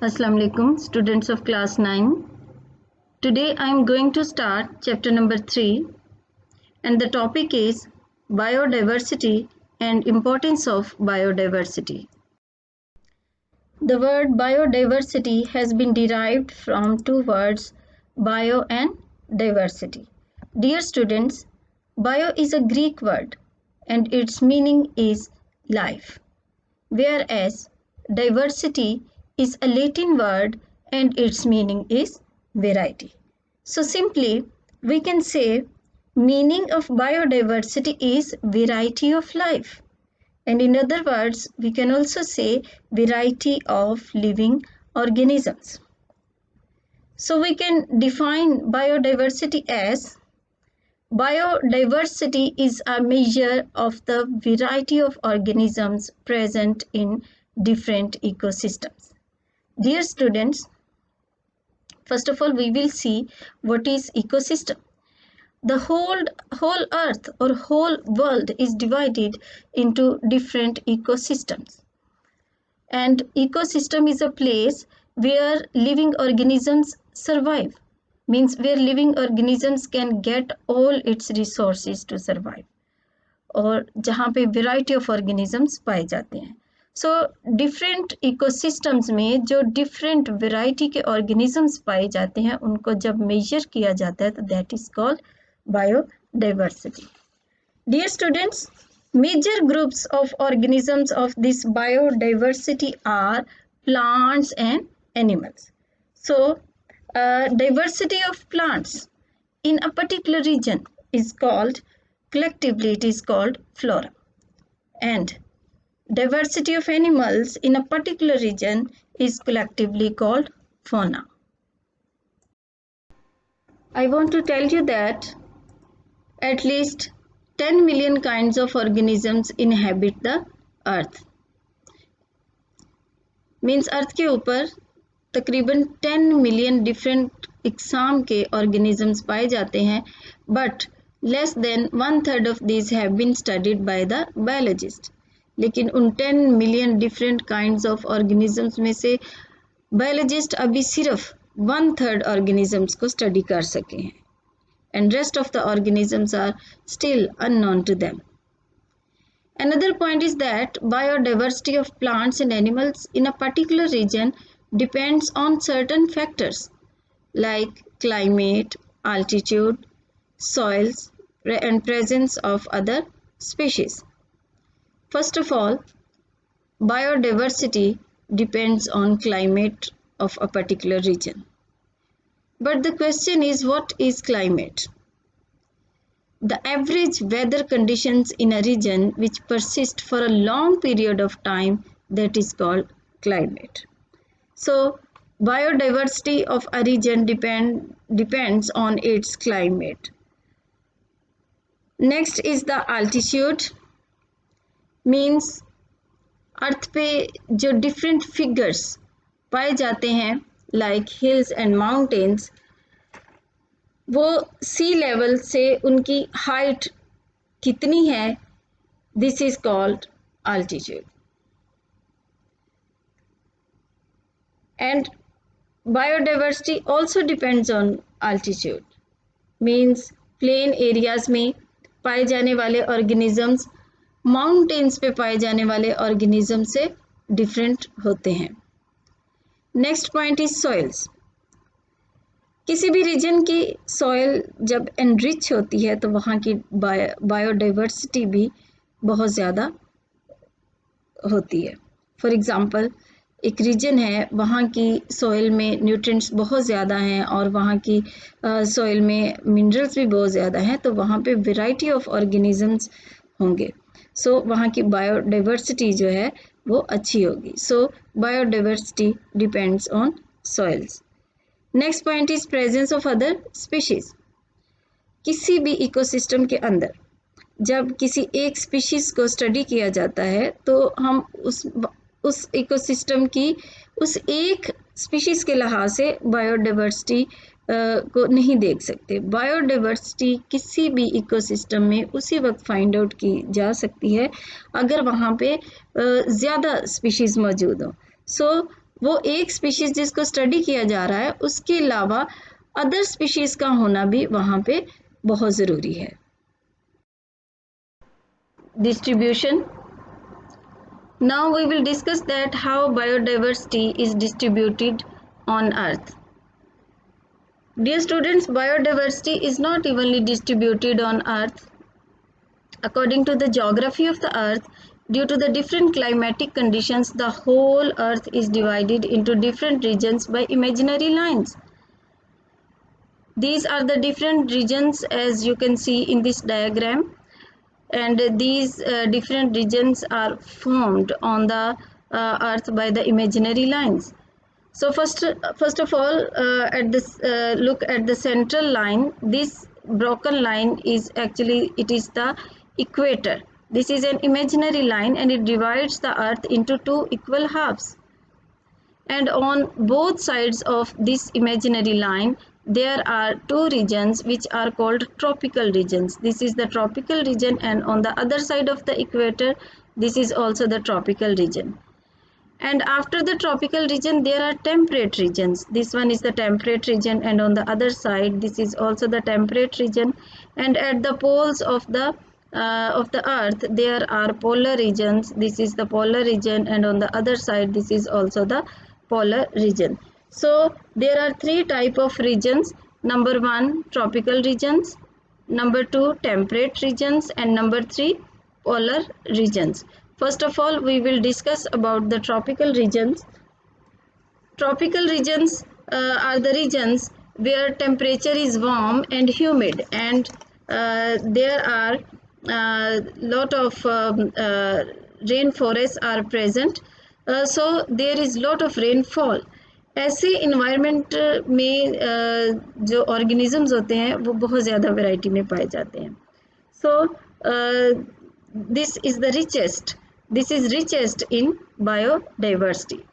Assalamu alaikum, students of class 9. Today I am going to start chapter number 3 and the topic is biodiversity and importance of biodiversity. The word biodiversity has been derived from two words, bio and diversity. Dear students, bio is a Greek word and its meaning is life, whereas diversity is a Latin word and its meaning is variety. So simply we can say meaning of biodiversity is variety of life. And in other words, we can also say variety of living organisms. So we can define biodiversity as biodiversity is a measure of the variety of organisms present in different ecosystems. Dear students, first of all, we will see what is ecosystem. The whole earth or whole world is divided into different ecosystems. And ecosystem is a place where living organisms survive. Means where living organisms can get all its resources to survive. और जहाँ पे variety of organisms पाए जाते हैं. So different ecosystems में जो different variety के organisms पाए जाते हैं उनको जब measure किया जाता है तो that is called biodiversity. Dear students, major groups of organisms of this biodiversity are plants and animals. So diversity of plants in a particular region is called, collectively it is called flora, and diversity of animals in a particular region is collectively called fauna. I want to tell you that at least 10 million kinds of organisms inhabit the earth. Means earth के ऊपर तकरीबन 10 million different इकसाम के organisms पाए जाते हैं, but less than 1/3 of these have been studied by the biologist. लेकिन उन 10 million different kinds of organisms में से biologist अभी सिर्फ 1/3 organisms को study कर सके हैं, and rest of the organisms are still unknown to them. Another point is that biodiversity of plants and animals in a particular region depends on certain factors like climate, altitude, soils, and presence of other species. First of all, biodiversity depends on climate of a particular region. But the question is, what is climate? The average weather conditions in a region which persist for a long period of time, that is called climate. So biodiversity of a region depends on its climate. Next is the altitude. Means अर्थ पे जो different figures पाए जाते हैं like hills and mountains, वो sea level से उनकी height कितनी है, this is called altitude. And biodiversity also depends on altitude. Means plain areas में पाए जाने वाले organisms माउंटेन्स पे पाए जाने वाले ऑर्गेनिज्म से डिफरेंट होते हैं. Next point is soils. किसी भी रीजन की सॉइल जब एनरिच होती है तो वहाँ की बायोडाइवर्सिटी भी बहुत ज़्यादा होती है. फॉर एग्जांपल एक रीजन है, वहाँ की सॉइल में न्यूट्रिएंट्स बहुत ज़्यादा हैं और वहाँ की सॉइल में मिनरल्स भी बहुत ज़्यादा हैं, तो वहाँ पे वैरायटी ऑफ ऑर्गेनिजम्स होंगे. सो वहाँ की बायोडाइवर्सिटी जो है वो अच्छी होगी. So biodiversity depends on soils. Next point is presence of other species. किसी भी इकोसिस्टम के अंदर जब किसी एक स्पीशीज को स्टडी किया जाता है तो हम उस इकोसिस्टम की उस एक स्पीशीज के लिहाज से बायोडाइवर्सिटी को नहीं देख सकते. बायोडाइवर्सिटी किसी भी इकोसिस्टम में उसी वक्त फाइंड आउट की जा सकती है अगर वहाँ पे ज़्यादा स्पीशीज़ मौजूद हो. सो वो एक स्पीशीज जिसको स्टडी किया जा रहा है उसके अलावा अदर स्पीशीज का होना भी वहाँ पे बहुत ज़रूरी है। Distribution. Now we will discuss that how biodiversity is distributed on Earth. Dear students, biodiversity is not evenly distributed on Earth. According to the geography of the Earth, due to the different climatic conditions, the whole Earth is divided into different regions by imaginary lines. These are the different regions as you can see in this diagram, and these different regions are formed on the Earth by the imaginary lines. So first of all, at this look at the central line. This broken line is actually, it is the equator. This is an imaginary line and it divides the Earth into two equal halves. And on both sides of this imaginary line, there are two regions which are called tropical regions. This is the tropical region, and on the other side of the equator, this is also the tropical region. And after the tropical region, there are temperate regions. This one is the temperate region, and on the other side, this is also the temperate region. And at the poles of the Earth, there are polar regions. This is the polar region, and on the other side, this is also the polar region. So there are three type of regions. Number one, tropical regions. Number two, temperate regions, and number three, polar regions. First of all, we will discuss about the tropical regions. Tropical regions are the regions where temperature is warm and humid, and there are lot of rainforests are present. So there is lot of rainfall. ऐसे environment में जो organisms होते हैं वो बहुत ज़्यादा variety में पाए जाते हैं. So this is the richest in biodiversity,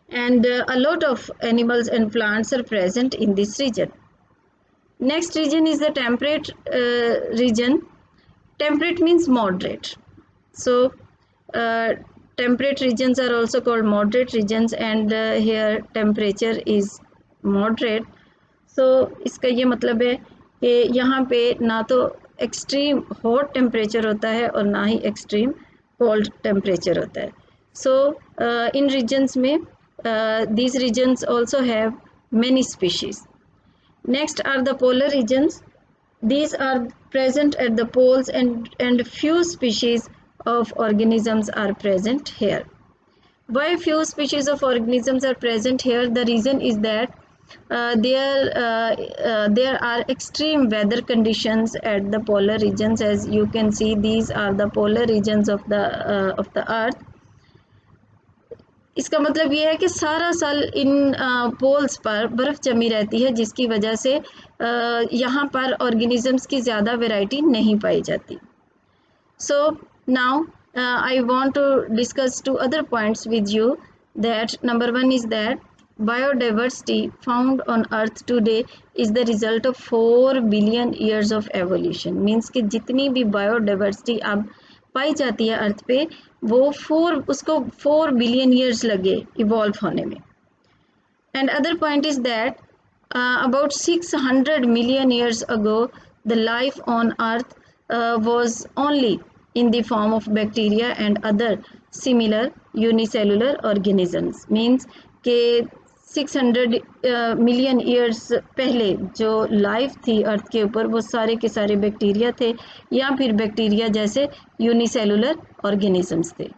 and a lot of animals and plants are present in this region. Next region is the temperate region. Temperate means moderate. So temperate regions are also called moderate regions, and here temperature is moderate. So इसका ये मतलब है कि यहाँ पे ना तो extreme hot temperature होता है और ना ही एक्सट्रीम कोल्ड टेम्परेचर होता है. So in regions में these regions also have many species. Next are the polar regions. These are present at the poles, and few species of organisms are present here. Why few species of organisms are present here? The reason is that there are extreme weather conditions at the polar regions. As you can see, these are the polar regions of the Earth. इसका मतलब ये है कि सारा साल इन poles पर बर्फ़ जमी रहती है, जिसकी वजह से यहाँ पर ऑर्गेनिजम्स की ज़्यादा वैरायटी नहीं पाई जाती. So now I want to discuss two other points with you. That number one is that biodiversity found on Earth today is the result of 4 billion years of evolution. Means कि जितनी भी biodiversity अब पाई जाती है अर्थ पे, वो उसको 4 billion years लगे इवॉल्व होने में. And other point is that about 600 million years ago the life on earth was only in the form of bacteria and other similar unicellular organisms. Means के 600 मिलियन ईयर्स पहले जो life थी अर्थ के ऊपर वो सारे के सारे बैक्टीरिया थे या फिर बैक्टीरिया जैसे यूनिसेलुलर ऑर्गेनिजम्स थे.